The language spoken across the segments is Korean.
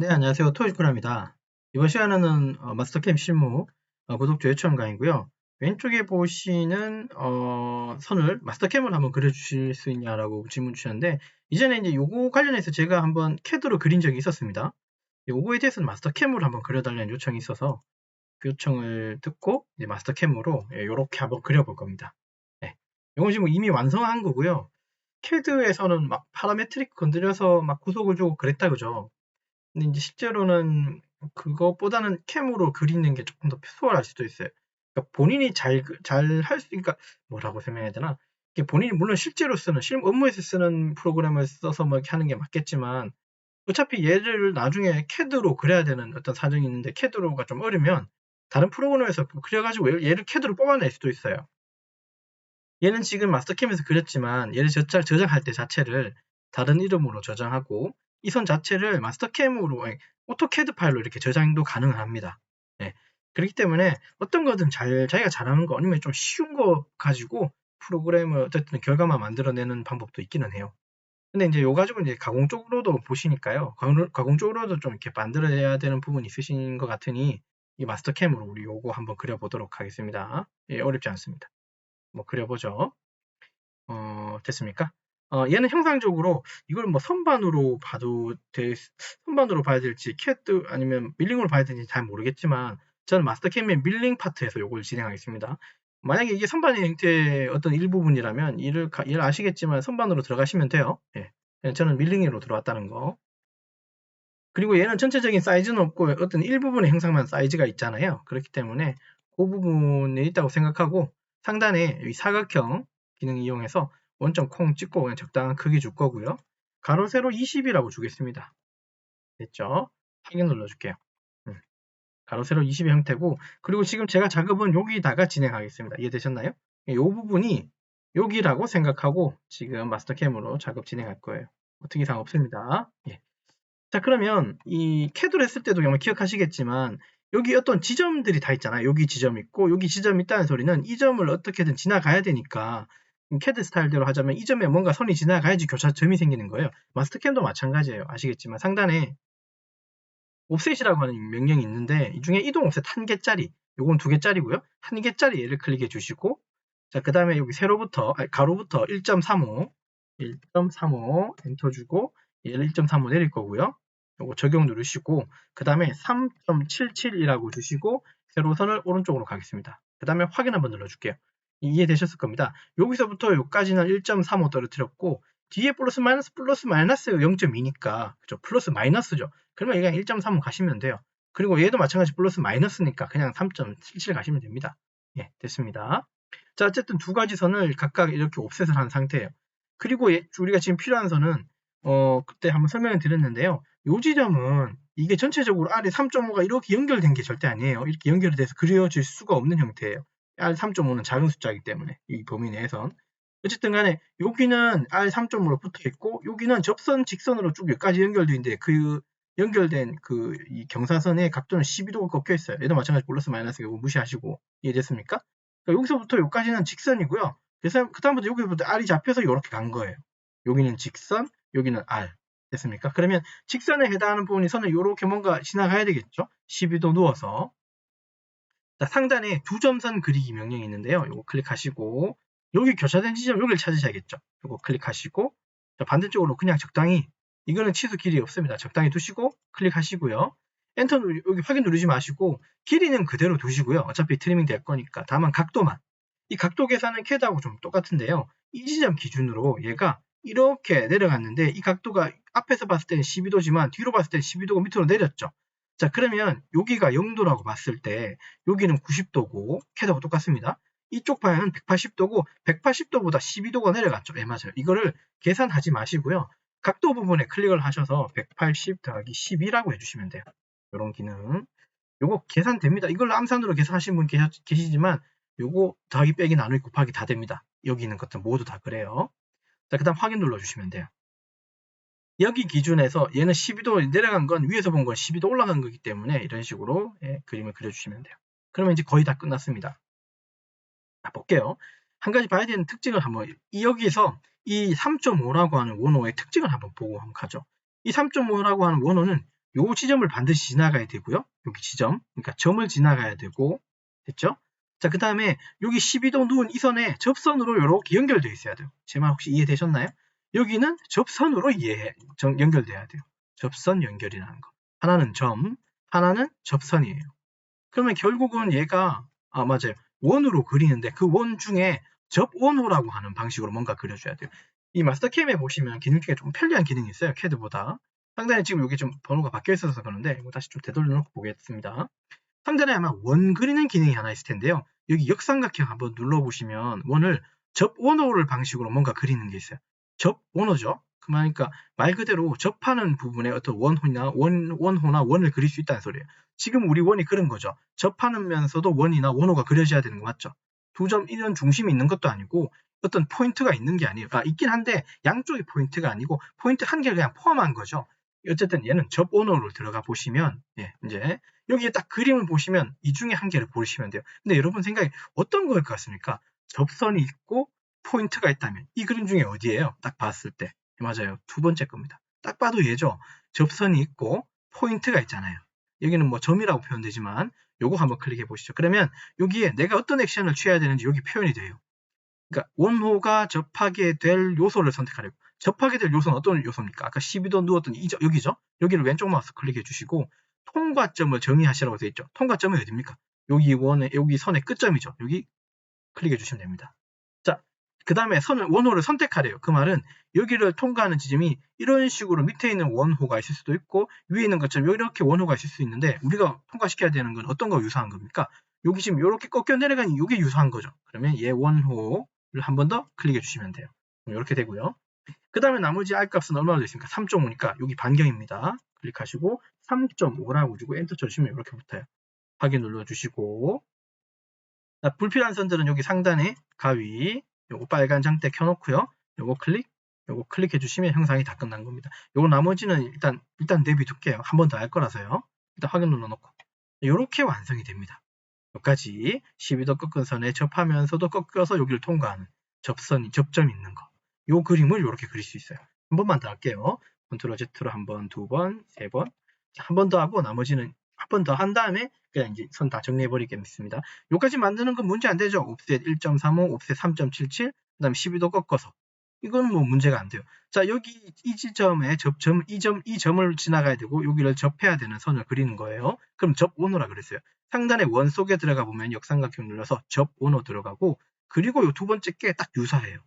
네, 안녕하세요. 토요일코라입니다. 이번 시간에는 마스터캠 실무 구독자 요청 강의고요. 왼쪽에 보시는 선을 마스터캠을 한번 그려주실 수 있냐라고 질문 주셨는데, 이전에 이제 요거 관련해서 제가 한번 캐드로 그린 적이 있었습니다. 요거에 대해서는 마스터캠으로 한번 그려달라는 요청이 있어서 그 요청을 듣고 이제 마스터캠으로 이렇게 한번 그려볼 겁니다. 네. 요건 지금 이미 완성한 거고요. 캐드에서는 막 파라메트릭 건드려서 막 구속을 주고 그랬다 그죠? 근데 이제 실제로는 그것보다는 캠으로 그리는 게 조금 더 수월할 수도 있어요. 그러니까 본인이 잘 할 수, 그러니까 뭐라고 설명해야 되나? 이게 본인이 물론 실제로 쓰는, 업무에서 쓰는 프로그램을 써서 뭐 이렇게 하는 게 맞겠지만, 어차피 얘를 나중에 캐드로 그려야 되는 어떤 사정이 있는데, 캐드로가 좀 어려면 다른 프로그램에서 그려가지고 얘를 캐드로 뽑아낼 수도 있어요. 얘는 지금 마스터캠에서 그렸지만, 얘를 저장할 때 자체를 다른 이름으로 저장하고, 이 선 자체를 마스터캠으로, 오토캐드 파일로 이렇게 저장도 가능합니다. 네. 그렇기 때문에 어떤 거든 자기가 잘하는 거 아니면 좀 쉬운 거 가지고 프로그램을 어쨌든 결과만 만들어내는 방법도 있기는 해요. 근데 이제 요 가지고 이제 가공 쪽으로도 보시니까요. 가공 쪽으로도 좀 이렇게 만들어야 되는 부분이 있으신 것 같으니 이 마스터캠으로 우리 요거 한번 그려보도록 하겠습니다. 예, 어렵지 않습니다. 뭐 그려보죠. 됐습니까? 얘는 형상적으로 이걸 뭐 선반으로 봐야 될지 캐드 아니면 밀링으로 봐야 되는지 잘 모르겠지만 저는 마스터캠의 밀링 파트에서 이걸 진행하겠습니다. 만약에 이게 선반의 형태의 어떤 일부분이라면 이를 아시겠지만 선반으로 들어가시면 돼요. 예. 저는 밀링으로 들어왔다는 거. 그리고 얘는 전체적인 사이즈는 없고 어떤 일부분의 형상만 사이즈가 있잖아요. 그렇기 때문에 그 부분에 있다고 생각하고 상단에 이 사각형 기능 이용해서 원점 콩 찍고 그냥 적당한 크기 줄 거고요. 가로 세로 20이라고 주겠습니다. 됐죠? 확인 눌러줄게요. 가로 세로 20의 형태고 그리고 지금 제가 작업은 여기다가 진행하겠습니다. 이해되셨나요? 이 부분이 여기라고 생각하고 지금 마스터캠으로 작업 진행할 거예요. 어떻게 이상 없습니다. 예. 자, 그러면 이 캐드로 했을 때도 아마 기억하시겠지만 여기 어떤 지점들이 다 있잖아요. 여기 지점 있고 여기 지점 있다는 소리는 이 점을 어떻게든 지나가야 되니까 캐드 스타일대로 하자면 이 점에 뭔가 선이 지나가야지 교차점이 생기는 거예요. 마스터캠도 마찬가지예요. 아시겠지만 상단에 옵셋이라고 하는 명령이 있는데 이 중에 이동 옵셋 1개짜리 요건 2개짜리고요. 1개짜리 얘를 클릭해 주시고 자, 그 다음에 여기 가로부터 1.35 엔터 주고 얘를 1.35 내릴 거고요. 요거 적용 누르시고 그 다음에 3.77이라고 주시고 세로선을 오른쪽으로 가겠습니다. 그 다음에 확인 한번 눌러줄게요. 이해되셨을 겁니다. 여기서부터 여기까지는 1.35 떨어뜨렸고 뒤에 플러스 마이너스 0.2니까 그죠? 플러스 마이너스죠. 그러면 그냥 1.35 가시면 돼요. 그리고 얘도 마찬가지 플러스 마이너스니까 그냥 3.77 가시면 됩니다. 예, 됐습니다. 자, 어쨌든 두 가지 선을 각각 이렇게 옵셋을 한 상태예요. 그리고 우리가 지금 필요한 선은 그때 한번 설명을 드렸는데요. 요 지점은 이게 전체적으로 R 3.5가 이렇게 연결된 게 절대 아니에요. 이렇게 연결이 돼서 그려질 수가 없는 형태예요. R 3.5는 작은 숫자이기 때문에 이 범위 내에선 어쨌든 간에 여기는 R 3.5로 붙어 있고 여기는 접선 직선으로 쭉 여기까지 연결되어 있는데 그 연결된 이 경사선의 각도는 12도가 꺾여 있어요. 얘도 마찬가지 플러스 마이너스 이거 무시하시고 이해됐습니까? 그러니까 여기서부터 여기까지는 직선이고요. 그래서 그다음부터 여기부터 R이 잡혀서 이렇게 간 거예요. 여기는 직선, 여기는 R. 됐습니까? 그러면 직선에 해당하는 부분이 선을 이렇게 뭔가 지나가야 되겠죠? 12도 누워서. 자, 상단에 두 점선 그리기 명령이 있는데요. 이거 클릭하시고 여기 교차된 지점 여기를 찾으셔야겠죠. 이거 클릭하시고 자, 반대쪽으로 그냥 적당히 이거는 치수 길이 없습니다. 적당히 두시고 클릭하시고요. 엔터 여기 확인 누르지 마시고 길이는 그대로 두시고요. 어차피 트리밍 될 거니까. 다만 각도만. 이 각도 계산은 캐드하고 좀 똑같은데요. 이 지점 기준으로 얘가 이렇게 내려갔는데 이 각도가 앞에서 봤을 때는 12도지만 뒤로 봤을 때는 12도가 밑으로 내렸죠. 자, 그러면 여기가 0도라고 봤을 때 여기는 90도고 캐드하고 똑같습니다. 이쪽 방향은 180도고 180도보다 12도가 내려갔죠. 예, 맞아요. 이거를 계산하지 마시고요. 각도 부분에 클릭을 하셔서 180 더하기 12라고 해주시면 돼요. 이런 기능. 요거 계산됩니다. 이걸로 암산으로 계산하시는 분 계시지만 요거 더하기 빼기 나누기 곱하기 다 됩니다. 여기 있는 것들 모두 다 그래요. 자, 그 다음 확인 눌러주시면 돼요. 여기 기준에서 얘는 12도 내려간 건 위에서 본 건 12도 올라간 거기 때문에 이런 식으로 그림을 그려주시면 돼요. 그러면 이제 거의 다 끝났습니다. 자, 볼게요. 한 가지 봐야 되는 특징을 한번 여기서 이 3.5라고 하는 원호의 특징을 한번 보고 한번 가죠. 이 3.5라고 하는 원호는 요 지점을 반드시 지나가야 되고요. 여기 지점, 그러니까 점을 지나가야 되고, 됐죠? 자, 그 다음에 여기 12도 누운 이 선에 접선으로 이렇게 연결되어 있어야 돼요. 제 말 혹시 이해되셨나요? 여기는 접선으로 연결돼야 돼요. 접선 연결이라는 거. 하나는 점, 하나는 접선이에요. 그러면 결국은 얘가, 맞아요. 원으로 그리는데 그 원 중에 접원호라고 하는 방식으로 뭔가 그려줘야 돼요. 이 마스터캠에 보시면 기능 중에 좀 편리한 기능이 있어요. 캐드보다. 상단에 지금 여기 좀 번호가 바뀌어 있어서 그러는데 이거 다시 좀 되돌려 놓고 보겠습니다. 상단에 아마 원 그리는 기능이 하나 있을 텐데요. 여기 역삼각형 한번 눌러보시면 원을 접원호를 방식으로 뭔가 그리는 게 있어요. 접원호죠. 그러니까 말 그대로 접하는 부분에 어떤 원호나 원을 그릴 수 있다는 소리예요. 지금 우리 원이 그런 거죠. 접하면서도 원이나 원호가 그려져야 되는 거 맞죠? 두 점 이런 중심이 있는 것도 아니고 어떤 포인트가 있는 게 아니에요. 있긴 한데 양쪽이 포인트가 아니고 포인트 한 개를 그냥 포함한 거죠. 어쨌든 얘는 접원호로 들어가 보시면 이제 여기에 딱 그림을 보시면 이 중에 한 개를 보시면 돼요. 근데 여러분 생각에 어떤 거일 것 같습니까? 접선이 있고 포인트가 있다면 이 그림 중에 어디예요? 딱 봤을 때. 맞아요. 두 번째 겁니다. 딱 봐도 얘죠. 접선이 있고 포인트가 있잖아요. 여기는 뭐 점이라고 표현되지만 요거 한번 클릭해 보시죠. 그러면 여기에 내가 어떤 액션을 취해야 되는지 여기 표현이 돼요. 그러니까 원호가 접하게 될 요소를 선택하려고. 접하게 될 요소는 어떤 요소입니까? 아까 12도 누웠던 여기죠? 여기를 왼쪽 마우스 클릭해 주시고 통과점을 정의하시라고 되어 있죠. 통과점이 어디입니까? 여기 선의 끝점이죠. 여기 클릭해 주시면 됩니다. 자, 그 다음에 원호를 선택하래요. 그 말은 여기를 통과하는 지점이 이런 식으로 밑에 있는 원호가 있을 수도 있고 위에 있는 것처럼 이렇게 원호가 있을 수 있는데 우리가 통과시켜야 되는 건 어떤 거와 유사한 겁니까? 여기 지금 이렇게 꺾여 내려가니 이게 유사한 거죠. 그러면 얘 원호를 한 번 더 클릭해 주시면 돼요. 이렇게 되고요. 그 다음에 나머지 R값은 얼마나 되있습니까? 3.5니까 여기 반경입니다. 클릭하시고 3.5라고 주고 엔터 쳐주시면 이렇게 붙어요. 확인 눌러주시고 불필요한 선들은 여기 상단에 가위 요거 빨간 장대 켜놓고요. 요거 클릭해 주시면 형상이 다 끝난 겁니다. 요거 나머지는 일단 내비둘게요. 한 번 더 할 거라서요. 일단 확인 눌러놓고 이렇게 완성이 됩니다. 여기까지 12도 꺾은 선에 접하면서도 꺾여서 여기를 통과하는 접점이 있는 거. 요 그림을 이렇게 그릴 수 있어요. 한 번만 더 할게요. 컨트롤 Z로 한 번, 두 번, 세 번. 한 번 더 하고 나머지는 한 번 더 한 다음에 그냥 이제 선 다 정리해 버리겠습니다. 요까지 만드는 건 문제 안 되죠. 옵셋 1.35, 옵셋 3.77, 그 다음에 12도 꺾어서. 이건 뭐 문제가 안 돼요. 자, 여기 이 지점에 이 점을 지나가야 되고 여기를 접해야 되는 선을 그리는 거예요. 그럼 접원호라 그랬어요. 상단에 원 속에 들어가 보면 역삼각형 눌러서 접원호 들어가고 그리고 요 두 번째 게 딱 유사해요.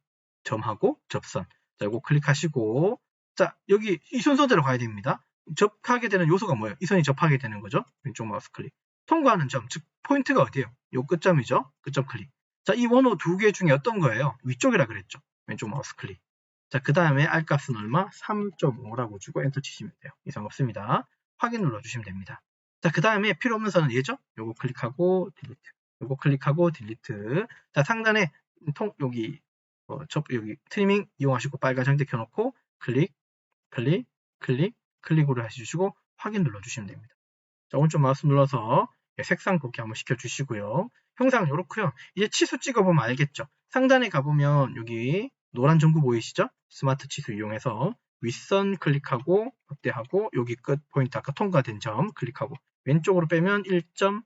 점하고 접선. 자, 요거 클릭하시고 자, 여기 이 순서대로 가야 됩니다. 접하게 되는 요소가 뭐예요? 이 선이 접하게 되는 거죠. 왼쪽 마우스 클릭. 통과하는 점, 즉 포인트가 어디예요? 요 끝점이죠. 끝점 클릭. 자, 이 원호 두 개 중에 어떤 거예요? 위쪽이라 그랬죠. 왼쪽 마우스 클릭. 자, 그 다음에 R값은 얼마? 3.5라고 주고 엔터 치시면 돼요. 이상 없습니다. 확인 눌러주시면 됩니다. 자, 그 다음에 필요 없는 선은 얘죠? 요거 클릭하고 딜리트. 요거 클릭하고 딜리트. 자, 상단에 여기 트리밍 이용하시고 빨간 장대 켜놓고 클릭으로 해주시고 확인 눌러주시면 됩니다. 자, 오른쪽 마우스 눌러서 색상 곱게 한번 시켜주시고요. 형상 이렇고요. 이제 치수 찍어보면 알겠죠? 상단에 가보면 여기 노란 전구 보이시죠? 스마트 치수 이용해서 윗선 클릭하고 확대하고 여기 끝 포인트 아까 통과된 점 클릭하고 왼쪽으로 빼면 1.35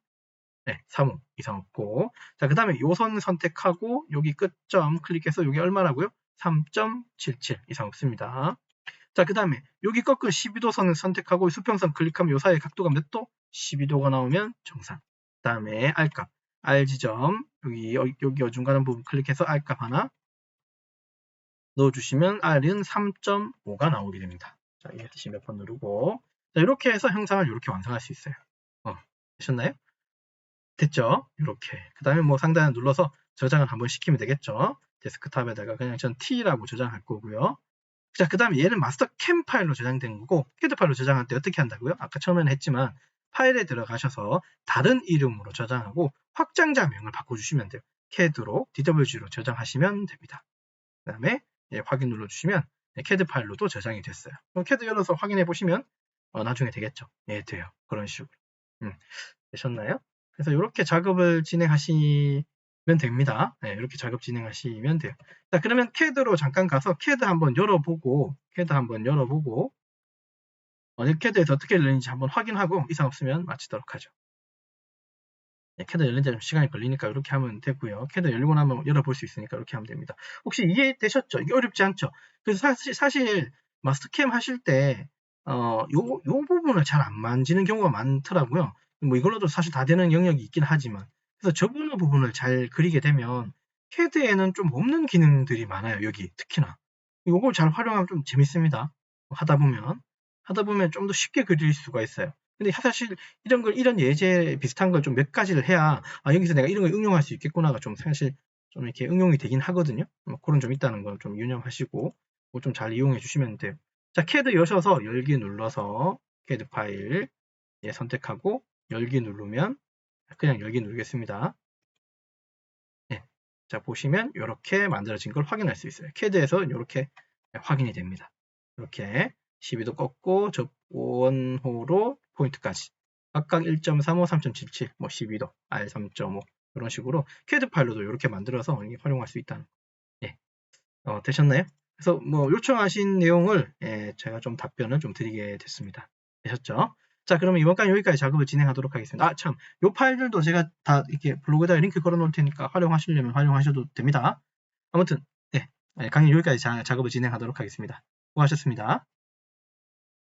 이상 없고 자, 그 다음에 요 선 선택하고 여기 끝점 클릭해서 여기 얼마라고요? 3.77 이상 없습니다. 자, 그 다음에 여기 꺾은 12도 선을 선택하고 수평선 클릭하면 요 사이의 각도가 몇 도? 12도가 나오면 정상. 그 다음에 R값, R지점 여기 어중간한 부분 클릭해서 R값 하나 넣어주시면 R은 3.5가 나오게 됩니다. 자, ESC 몇 번 누르고 자, 이렇게 해서 형상을 이렇게 완성할 수 있어요. 되셨나요? 됐죠? 이렇게. 그 다음에 뭐 상단에 눌러서 저장을 한번 시키면 되겠죠? 데스크탑에다가 그냥 전 T라고 저장할 거고요. 자, 그 다음에 얘는 마스터 캠 파일로 저장된 거고 캐드 파일로 저장할 때 어떻게 한다고요? 아까 처음에는 했지만 파일에 들어가셔서 다른 이름으로 저장하고 확장자명을 바꿔주시면 돼요. 캐드로 DWG로 저장하시면 됩니다. 그 다음에 확인 눌러주시면 캐드 파일로도 저장이 됐어요. 그럼 캐드 열어서 확인해 보시면 나중에 되겠죠. 돼요. 그런 식으로. 되셨나요? 그래서 이렇게 작업을 진행하시면 됩니다. 이렇게 작업 진행하시면 돼요. 자, 그러면 캐드로 잠깐 가서 캐드 한번 열어보고 CAD에서 어떻게 열리는지 한번 확인하고 이상 없으면 마치도록 하죠. CAD 열리는데 좀 시간이 걸리니까 이렇게 하면 되고요. CAD 열리고 나면 열어볼 수 있으니까 이렇게 하면 됩니다. 혹시 이해되셨죠? 이게 어렵지 않죠? 그래서 사실 마스터캠 하실 때 요 부분을 잘 안 만지는 경우가 많더라고요. 뭐 이걸로도 사실 다 되는 영역이 있긴 하지만 그래서 저 부분을 잘 그리게 되면 CAD에는 좀 없는 기능들이 많아요. 여기 특히나 요걸 잘 활용하면 좀 재밌습니다. 하다 보면 좀 더 쉽게 그릴 수가 있어요. 근데 사실 이런 예제 비슷한 걸 좀 몇 가지를 해야 여기서 내가 이런 걸 응용할 수 있겠구나가 좀 사실 좀 이렇게 응용이 되긴 하거든요. 그런 점 있다는 거 좀 유념하시고 좀 잘 이용해 주시면 돼요. 자, CAD 여셔서 열기 눌러서 CAD 파일 선택하고 열기 누르면 그냥 열기 누르겠습니다. 네. 자, 보시면 이렇게 만들어진 걸 확인할 수 있어요. CAD에서 이렇게 확인이 됩니다. 이렇게 12도 꺾고 접원호로 포인트까지 각각 1.35, 3.77, 뭐 12도, R 3.5 이런 식으로 CAD 파일로도 이렇게 만들어서 활용할 수 있다는. 예, 되셨나요? 그래서 뭐 요청하신 내용을 제가 좀 답변을 좀 드리게 됐습니다. 되셨죠? 자, 그러면 이번까지 여기까지 작업을 진행하도록 하겠습니다. 참, 요 파일들도 제가 다 이렇게 블로그에다가 링크 걸어 놓을 테니까 활용하시려면 활용하셔도 됩니다. 아무튼, 네, 강의 여기까지 작업을 진행하도록 하겠습니다. 수고하셨습니다.